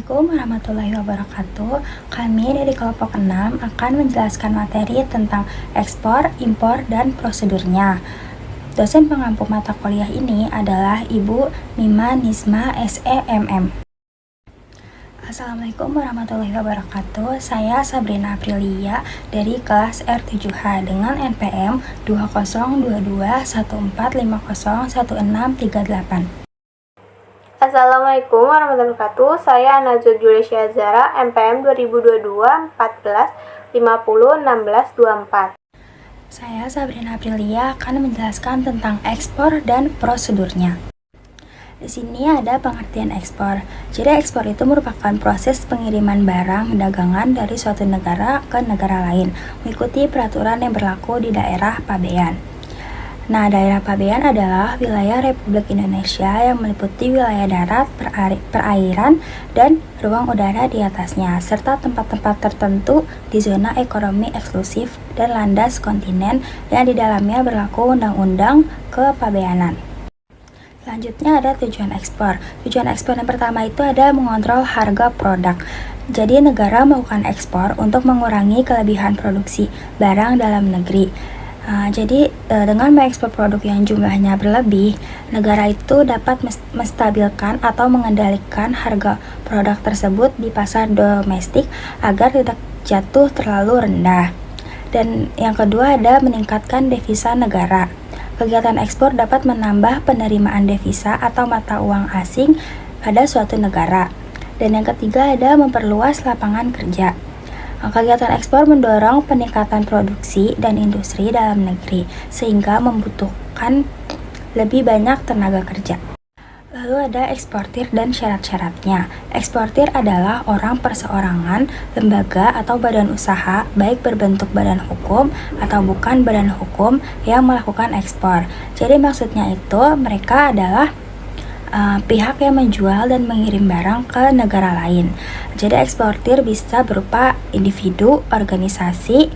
Assalamualaikum warahmatullahi wabarakatuh. Kami dari kelompok 6 akan menjelaskan materi tentang ekspor, impor, dan prosedurnya. Dosen pengampu mata kuliah ini adalah Ibu Mima Nizma SEMM. Assalamualaikum warahmatullahi wabarakatuh. Saya Sabrina Aprilia dari kelas R7H dengan NPM 202214501638. Assalamualaikum warahmatullahi wabarakatuh. Saya Najwa Juliesya Zara, MPM 2022-14-50-16-24. Saya Sabrina Aprilia akan menjelaskan tentang ekspor dan prosedurnya. Di sini ada pengertian ekspor. Jadi ekspor itu merupakan proses pengiriman barang dagangan dari suatu negara ke negara lain, mengikuti peraturan yang berlaku di daerah pabean. Nah, daerah pabean adalah wilayah Republik Indonesia yang meliputi wilayah darat, perairan, dan ruang udara di atasnya, serta tempat-tempat tertentu di zona ekonomi eksklusif dan landas kontinen yang di dalamnya berlaku undang-undang kepabeanan. Selanjutnya ada tujuan ekspor. Tujuan ekspor yang pertama itu ada mengontrol harga produk. Jadi negara melakukan ekspor untuk mengurangi kelebihan produksi barang dalam negeri. Dengan mengekspor produk yang jumlahnya berlebih, negara itu dapat menstabilkan atau mengendalikan harga produk tersebut di pasar domestik agar tidak jatuh terlalu rendah. Dan yang kedua ada meningkatkan devisa negara. Kegiatan ekspor dapat menambah penerimaan devisa atau mata uang asing pada suatu negara. Dan yang ketiga ada memperluas lapangan kerja. Kegiatan ekspor mendorong peningkatan produksi dan industri dalam negeri, sehingga membutuhkan lebih banyak tenaga kerja. Lalu ada eksportir dan syarat-syaratnya. Eksportir adalah orang perseorangan, lembaga atau badan usaha, baik berbentuk badan hukum atau bukan badan hukum yang melakukan ekspor. Jadi maksudnya itu mereka adalah pihak yang menjual dan mengirim barang ke negara lain. Jadi eksportir bisa berupa individu, organisasi,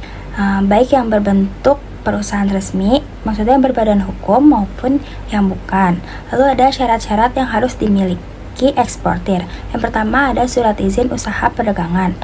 baik yang berbentuk perusahaan resmi, maksudnya yang berbadan hukum maupun yang bukan. Lalu ada syarat-syarat yang harus dimiliki eksportir. Yang pertama ada surat izin usaha perdagangan,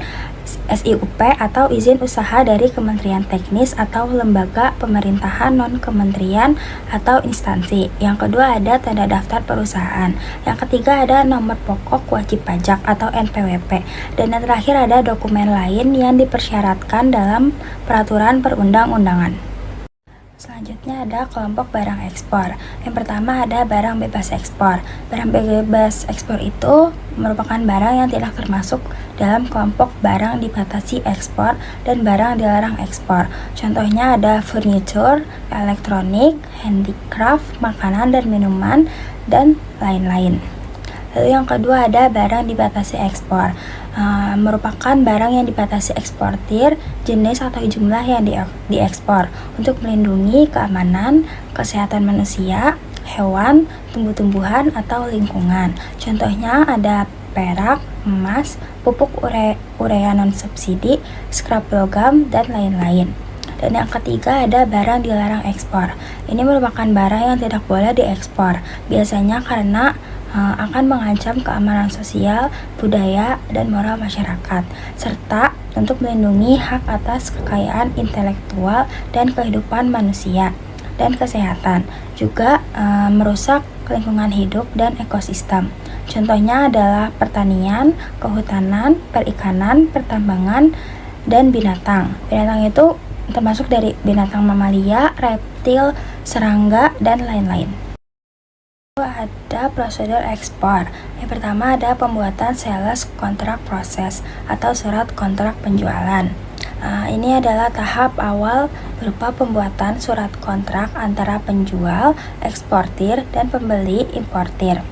SIUP atau izin usaha dari Kementerian Teknis atau lembaga pemerintahan non-kementerian atau instansi. Yang kedua ada tanda daftar perusahaan. Yang ketiga ada nomor pokok wajib pajak atau NPWP. Dan yang terakhir ada dokumen lain yang dipersyaratkan dalam peraturan perundang-undangan. Selanjutnya ada kelompok barang ekspor. Yang pertama ada barang bebas ekspor. Barang bebas ekspor itu merupakan barang yang tidak termasuk dalam kelompok barang dibatasi ekspor dan barang dilarang ekspor. Contohnya ada furniture, elektronik, handicraft, makanan dan minuman, dan lain-lain. Lalu yang kedua ada barang dibatasi ekspor. Merupakan barang yang dibatasi eksportir, jenis atau jumlah yang diekspor untuk melindungi keamanan, kesehatan manusia, hewan, tumbuh-tumbuhan, atau lingkungan. Contohnya ada perak, emas, pupuk urea non-subsidi, scrap logam, dan lain-lain. Dan yang ketiga ada barang dilarang ekspor. Ini merupakan barang yang tidak boleh diekspor, biasanya karena akan mengancam keamanan sosial, budaya, dan moral masyarakat, serta untuk melindungi hak atas kekayaan intelektual dan kehidupan manusia dan kesehatan, juga merusak lingkungan hidup dan ekosistem. Contohnya adalah pertanian, kehutanan, perikanan, pertambangan, dan binatang. Binatang itu termasuk dari binatang mamalia, reptil, serangga, dan lain-lain. Ada prosedur ekspor. Yang pertama ada pembuatan sales contract process atau surat kontrak penjualan. Ini adalah tahap awal berupa pembuatan surat kontrak antara penjual, eksportir, dan pembeli importir.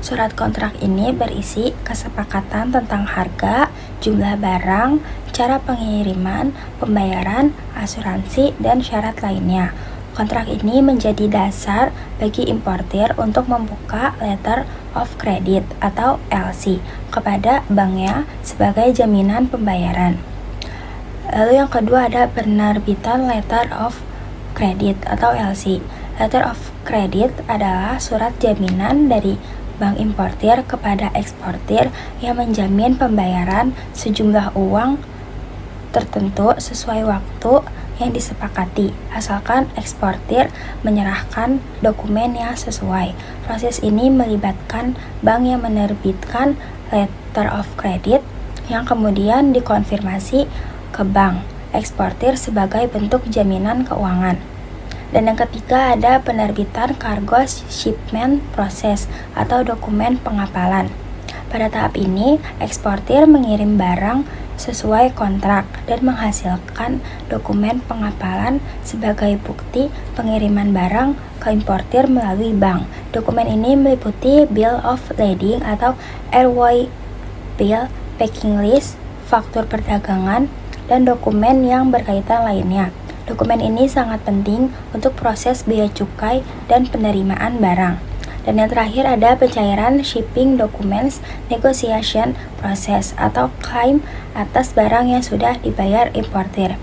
Surat kontrak ini berisi kesepakatan tentang harga, jumlah barang, cara pengiriman, pembayaran, asuransi, dan syarat lainnya. Kontrak ini menjadi dasar bagi importir untuk membuka letter of credit atau LC kepada banknya sebagai jaminan pembayaran. Lalu yang kedua ada penerbitan letter of credit atau LC. Letter of credit adalah surat jaminan dari bank importir kepada eksportir yang menjamin pembayaran sejumlah uang tertentu sesuai waktu yang disepakati, asalkan eksportir menyerahkan dokumen yang sesuai. Proses ini melibatkan bank yang menerbitkan letter of credit yang kemudian dikonfirmasi ke bank eksportir sebagai bentuk jaminan keuangan. Dan yang ketiga ada penerbitan cargo shipment process atau dokumen pengapalan. Pada tahap ini, eksportir mengirim barang sesuai kontrak dan menghasilkan dokumen pengapalan sebagai bukti pengiriman barang ke importir melalui bank. Dokumen ini meliputi Bill of Lading atau ROI Bill, packing list, faktur perdagangan, dan dokumen yang berkaitan lainnya. Dokumen ini sangat penting untuk proses bea cukai dan penerimaan barang. Dan yang terakhir ada pencairan shipping documents negotiation process atau klaim atas barang yang sudah dibayar importir.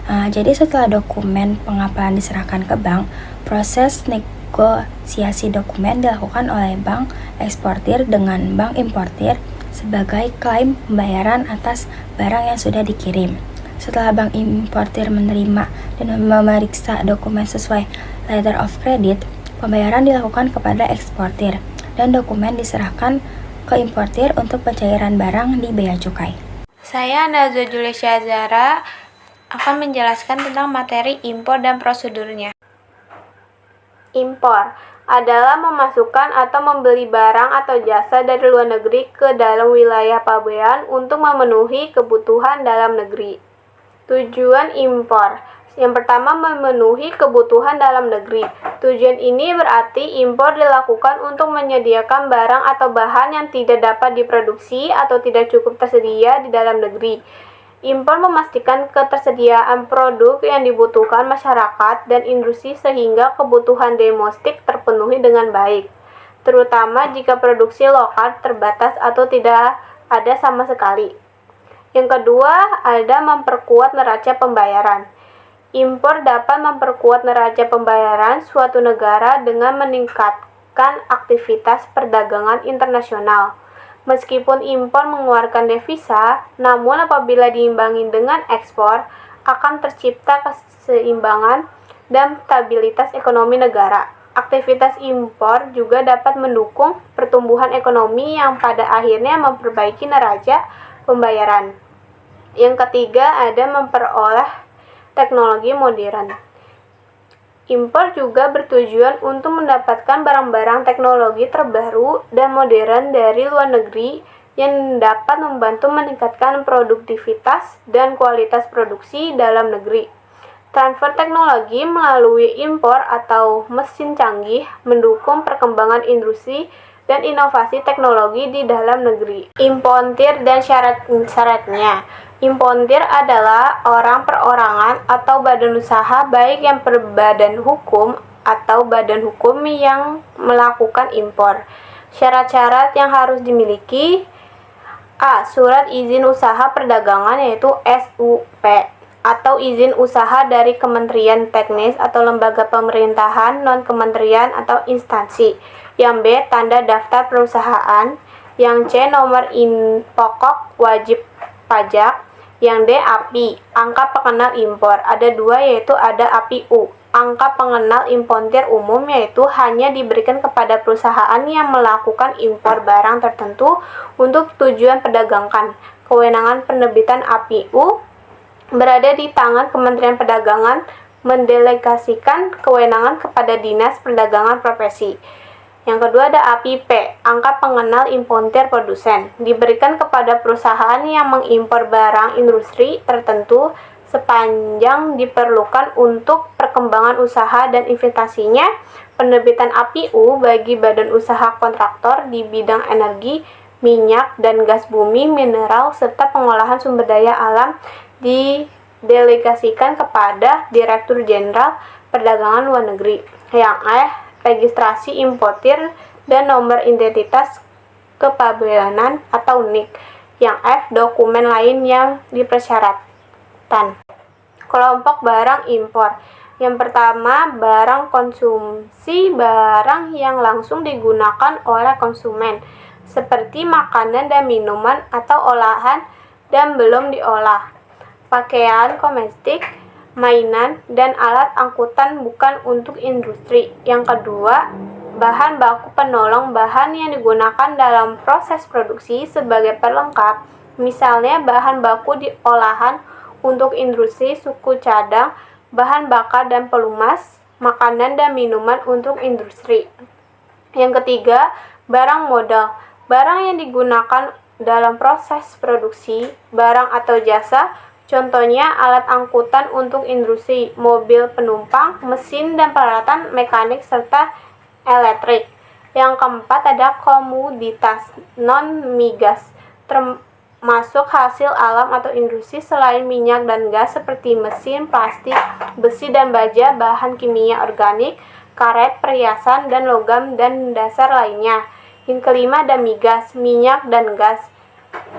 Jadi setelah dokumen pengapalan diserahkan ke bank, proses negosiasi dokumen dilakukan oleh bank eksportir dengan bank importir sebagai klaim pembayaran atas barang yang sudah dikirim. Setelah bank importir menerima dan memeriksa dokumen sesuai letter of credit, pembayaran dilakukan kepada eksportir dan dokumen diserahkan ke importir untuk pencairan barang di bea cukai. Saya Nazwa Julesya Azhara akan menjelaskan tentang materi impor dan prosedurnya. Impor adalah memasukkan atau membeli barang atau jasa dari luar negeri ke dalam wilayah pabean untuk memenuhi kebutuhan dalam negeri. Tujuan impor. Yang pertama, memenuhi kebutuhan dalam negeri. Tujuan ini berarti impor dilakukan untuk menyediakan barang atau bahan yang tidak dapat diproduksi atau tidak cukup tersedia di dalam negeri. Impor memastikan ketersediaan produk yang dibutuhkan masyarakat dan industri sehingga kebutuhan domestik terpenuhi dengan baik, terutama jika produksi lokal terbatas atau tidak ada sama sekali. Yang kedua, ada memperkuat neraca pembayaran. Impor dapat memperkuat neraca pembayaran suatu negara dengan meningkatkan aktivitas perdagangan internasional. Meskipun impor mengeluarkan devisa, namun apabila diimbangi dengan ekspor, akan tercipta keseimbangan dan stabilitas ekonomi negara. Aktivitas impor juga dapat mendukung pertumbuhan ekonomi yang pada akhirnya memperbaiki neraca pembayaran. Yang ketiga, ada memperoleh teknologi modern. Impor juga bertujuan untuk mendapatkan barang-barang teknologi terbaru dan modern dari luar negeri yang dapat membantu meningkatkan produktivitas dan kualitas produksi dalam negeri. Transfer teknologi melalui impor atau mesin canggih mendukung perkembangan industri dan inovasi teknologi di dalam negeri. Importir dan syarat-syaratnya. Importir adalah orang perorangan atau badan usaha baik yang berbadan hukum atau badan hukum yang melakukan impor. Syarat-syarat yang harus dimiliki: A. Surat izin usaha perdagangan yaitu SUP atau izin usaha dari Kementerian Teknis atau lembaga pemerintahan non-kementerian atau instansi. Yang B. Tanda daftar perusahaan. Yang C. Nomor pokok wajib pajak. Yang D. API, angka pengenal impor. Ada dua, yaitu ada API-U, angka pengenal importir umum, yaitu hanya diberikan kepada perusahaan yang melakukan impor barang tertentu untuk tujuan perdagangan. Kewenangan penerbitan API-U berada di tangan Kementerian Perdagangan, mendelegasikan kewenangan kepada Dinas Perdagangan Profesi. Yang kedua ada API-P, angka pengenal importir produsen, diberikan kepada perusahaan yang mengimpor barang industri tertentu sepanjang diperlukan untuk perkembangan usaha dan investasinya. Penerbitan API-U bagi badan usaha kontraktor di bidang energi, minyak dan gas bumi, mineral, serta pengolahan sumber daya alam didelegasikan kepada Direktur Jenderal Perdagangan Luar Negeri. Yang E. Registrasi importir dan nomor identitas kepabeanan atau NIK. Yang F. Dokumen lain yang dipersyaratkan. Kelompok barang impor. Yang pertama, barang konsumsi, barang yang langsung digunakan oleh konsumen, seperti makanan dan minuman atau olahan dan belum diolah. Pakaian domestik, mainan, dan alat angkutan bukan untuk industri. Yang kedua, bahan baku penolong, bahan yang digunakan dalam proses produksi sebagai pelengkap, misalnya bahan baku di olahan untuk industri suku cadang, bahan bakar dan pelumas, makanan dan minuman untuk industri. Yang ketiga, barang modal, barang yang digunakan dalam proses produksi, barang atau jasa, contohnya alat angkutan untuk industri, mobil penumpang, mesin dan peralatan mekanik serta elektrik. Yang keempat ada komoditas non-migas, termasuk hasil alam atau industri selain minyak dan gas seperti mesin, plastik, besi dan baja, bahan kimia organik, karet, perhiasan, dan logam dan dasar lainnya. Yang kelima ada migas, minyak dan gas,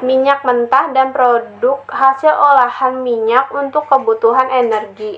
minyak mentah dan produk hasil olahan minyak untuk kebutuhan energi.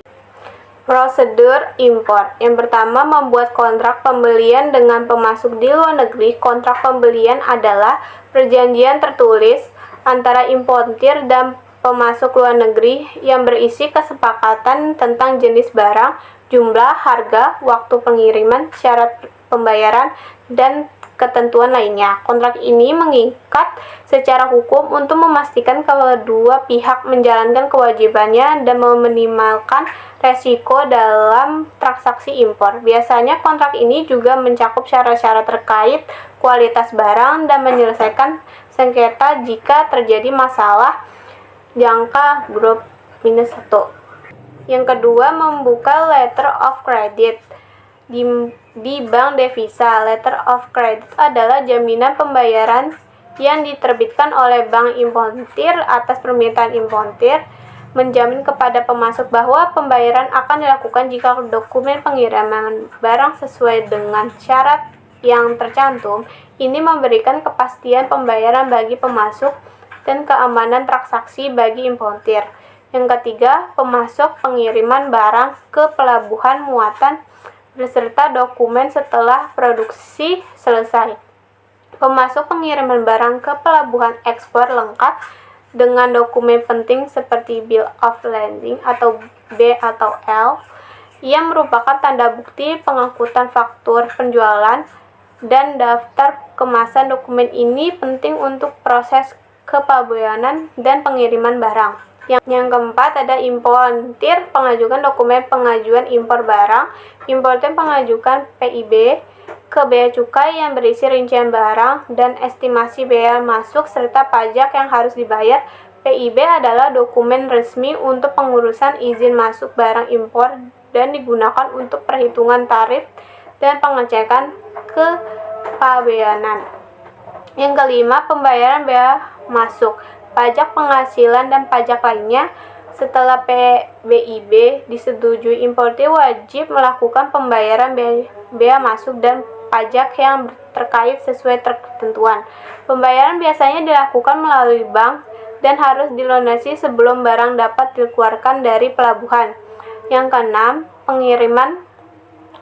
Prosedur impor. Yang pertama, membuat kontrak pembelian dengan pemasok di luar negeri. Kontrak pembelian adalah perjanjian tertulis antara importir dan pemasok luar negeri yang berisi kesepakatan tentang jenis barang, jumlah, harga, waktu pengiriman, syarat pembayaran, dan ketentuan lainnya. Kontrak ini mengikat secara hukum untuk memastikan kedua pihak menjalankan kewajibannya dan meminimalkan resiko dalam transaksi impor. Biasanya kontrak ini juga mencakup syarat-syarat terkait kualitas barang dan menyelesaikan sengketa jika terjadi masalah jangka grup -1. Yang kedua, membuka letter of credit. Di bank devisa, letter of credit adalah jaminan pembayaran yang diterbitkan oleh bank importir atas permintaan importir, menjamin kepada pemasok bahwa pembayaran akan dilakukan jika dokumen pengiriman barang sesuai dengan syarat yang tercantum. Ini memberikan kepastian pembayaran bagi pemasok dan keamanan transaksi bagi importir. Yang ketiga, pemasok pengiriman barang ke pelabuhan muatan beserta dokumen setelah produksi selesai. Pemasok pengiriman barang ke pelabuhan ekspor lengkap dengan dokumen penting seperti Bill of Lading atau B atau L yang merupakan tanda bukti pengangkutan faktur penjualan dan daftar kemasan. Dokumen ini penting untuk proses kepabeanan dan pengiriman barang. Yang keempat ada importir mengajukan dokumen pengajuan impor barang. Importir mengajukan PIB ke bea cukai yang berisi rincian barang dan estimasi bea masuk serta pajak yang harus dibayar. PIB adalah dokumen resmi untuk pengurusan izin masuk barang impor dan digunakan untuk perhitungan tarif dan pengecekan kepabeanan. Yang kelima, pembayaran bea masuk, pajak penghasilan dan pajak lainnya. Setelah PBIB disetujui, importir wajib melakukan pembayaran bea masuk dan pajak yang terkait sesuai ketentuan. Pembayaran biasanya dilakukan melalui bank dan harus dilunasi sebelum barang dapat dikeluarkan dari pelabuhan. Yang keenam, pengiriman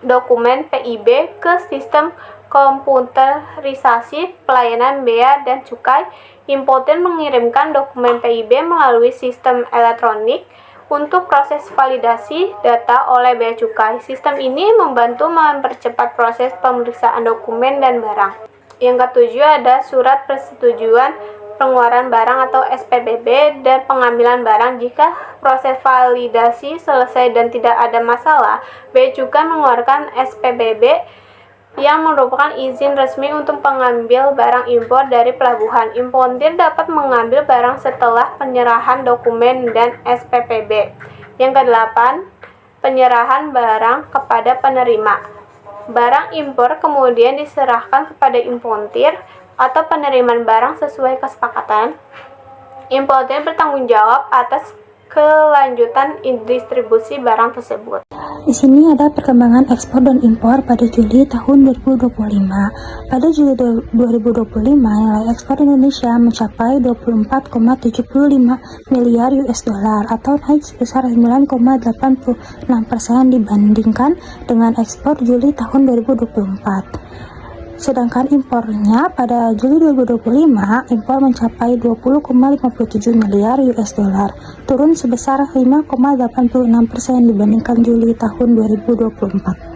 dokumen PIB ke sistem komputerisasi pelayanan bea dan cukai. Importir mengirimkan dokumen PIB melalui sistem elektronik untuk proses validasi data oleh bea cukai. Sistem ini membantu mempercepat proses pemeriksaan dokumen dan barang. Yang ketujuh ada surat persetujuan pengeluaran barang atau SPBB dan pengambilan barang. Jika proses validasi selesai dan tidak ada masalah, bea cukai mengeluarkan SPBB yang merupakan izin resmi untuk mengambil barang impor dari pelabuhan. Importir dapat mengambil barang setelah penyerahan dokumen dan SPPB. Yang kedelapan, penyerahan barang kepada penerima. Barang impor kemudian diserahkan kepada importir atau penerimaan barang sesuai kesepakatan. Importir bertanggung jawab atas kelanjutan distribusi barang tersebut. Di sini ada perkembangan ekspor dan impor pada Juli tahun 2025. Pada Juli 2025, nilai ekspor Indonesia mencapai 24,75 miliar US dollar atau naik sebesar 9,86% dibandingkan dengan ekspor Juli tahun 2024. Sedangkan impornya pada Juli 2025, impor mencapai 20,57 miliar US dollar, turun sebesar 5,86% dibandingkan Juli tahun 2024.